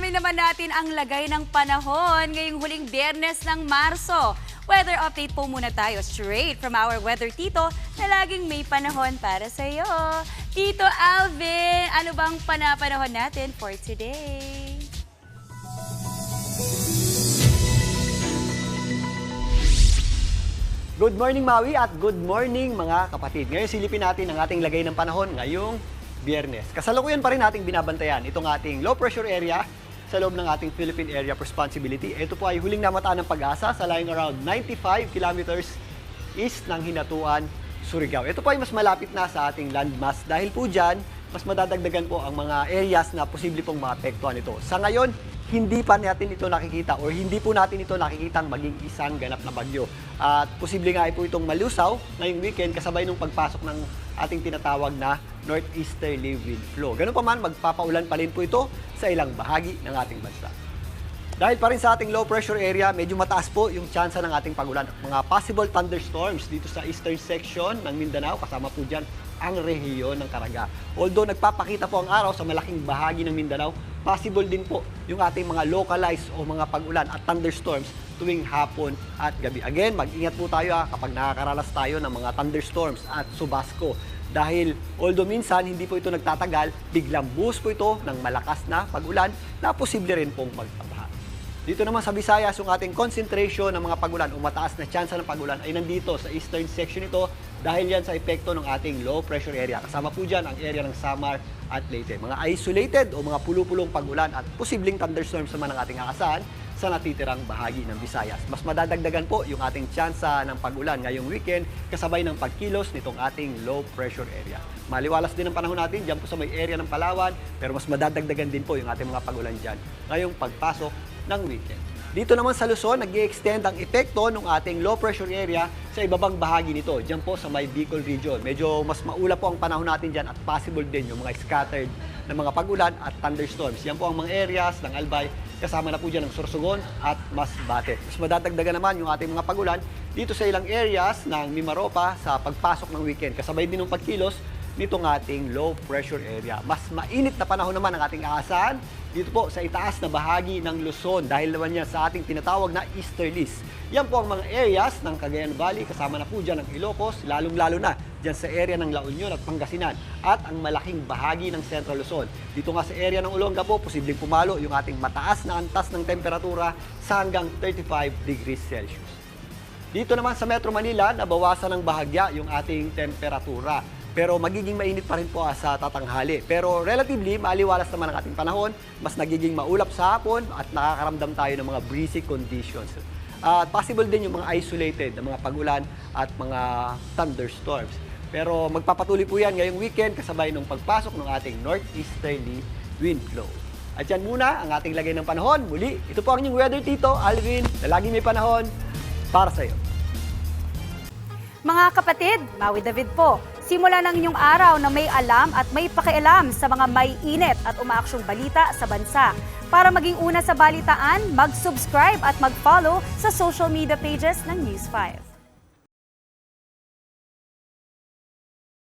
Alamin naman natin ang lagay ng panahon ngayong huling Biyernes ng Marso. Weather update po muna tayo straight from our weather tito na laging may panahon para sa iyo. Tito Alvin, ano bang panahon natin for today? Good morning, Maui, at good morning, mga kapatid. Ngayon, silipin natin ang ating lagay ng panahon ngayong Biyernes. Kasalukuyan pa rin nating binabantayan itong ating low pressure area sa loob ng ating Philippine Area of Responsibility. Ito po ay huling namataan ng pag-asa sa lying around 95 kilometers east ng Hinatuan, Surigao. Ito po ay mas malapit na sa ating landmass. Dahil po dyan, mas madadagdagan po ang mga areas na posible pong maapektuhan ito. Sa ngayon, hindi pa natin ito nakikita or hindi po natin ito nakikitang maging isang ganap na bagyo. At posible nga po itong malusaw ngayong weekend kasabay nung pagpasok ng ating tinatawag na northeasterly wind flow. Ganun pa man, magpapaulan pa rin po ito sa ilang bahagi ng ating bansa. Dahil pa rin sa ating low pressure area, medyo mataas po yung tsansa ng ating pagulan. Mga possible thunderstorms dito sa eastern section ng Mindanao, kasama po dyan ang rehiyon ng Caraga. Although nagpapakita po ang araw sa malaking bahagi ng Mindanao, possible din po yung ating mga localized o mga pag-ulan at thunderstorms tuwing hapon at gabi. Again, mag-ingat po tayo kapag nakakaranas tayo ng mga thunderstorms at subasco. Dahil although minsan hindi po ito nagtatagal, biglang buhos po ito ng malakas na pag-ulan na posible rin pong magpabaha. Dito naman sa Visayas, yung ating concentration ng mga pag-ulan o mataas na tsansa ng pag-ulan ay nandito sa eastern section ito dahil yan sa epekto ng ating low pressure area. Kasama po dyan ang area ng Samar at Leyte. Mga isolated o mga pulupulong pag-ulan at posibleng thunderstorms naman ang ating aasahan sa natitirang bahagi ng Visayas. Mas madadagdagan po yung ating tsansa ng pag-ulan ngayong weekend kasabay ng pagkilos nitong ating low pressure area. Maliwalas din ang panahon natin dyan po sa may area ng Palawan, pero mas madadagdagan din po yung ating mga pag-ulan dyan ngayong pagpasok ng weekend. Dito naman sa Luzon, nag-i-extend ang epekto ng ating low pressure area sa ibabang bahagi nito. Diyan po sa may Bicol region. Medyo mas maula po ang panahon natin dyan at possible din yung mga scattered na mga pag-ulan at thunderstorms. Yan po ang mga areas ng Albay, kasama na po dyan ang Sorsogon at Masbate. Mas madadagdagan naman yung ating mga pag-ulan dito sa ilang areas ng Mimaropa sa pagpasok ng weekend. Kasabay din ng pagkilos nitong ating low pressure area. Mas mainit na panahon naman ang ating aasahan dito po sa itaas na bahagi ng Luzon dahil naman yan sa ating tinatawag na easterlies. Yan po ang mga areas ng Cagayan Valley, kasama na po dyan ang Ilocos, lalong-lalo na dyan sa area ng La Union at Pangasinan at ang malaking bahagi ng Central Luzon. Dito nga sa area ng Olonga po, posibleng pumalo yung ating mataas na antas ng temperatura sa hanggang 35 degrees Celsius. Dito naman sa Metro Manila, nabawasan ng bahagya yung ating temperatura. Pero magiging mainit pa rin po sa tatanghali. Pero relatively, maaliwalas naman ang ating panahon. Mas nagiging maulap sa hapon at nakakaramdam tayo ng mga breezy conditions. At possible din yung mga isolated na mga pag-ulan at mga thunderstorms. Pero magpapatuloy po yan ngayong weekend kasabay ng pagpasok ng ating northeasterly wind flow. At yan muna ang ating lagay ng panahon. Muli, ito po ang inyong weather tito, Alvin, na laging may panahon para sa iyo. Mga kapatid, Maui David po. Simula ng inyong araw na may alam at may pakialam sa mga may init at umaaksyong balita sa bansa. Para maging una sa balitaan, mag-subscribe at mag-follow sa social media pages ng News 5.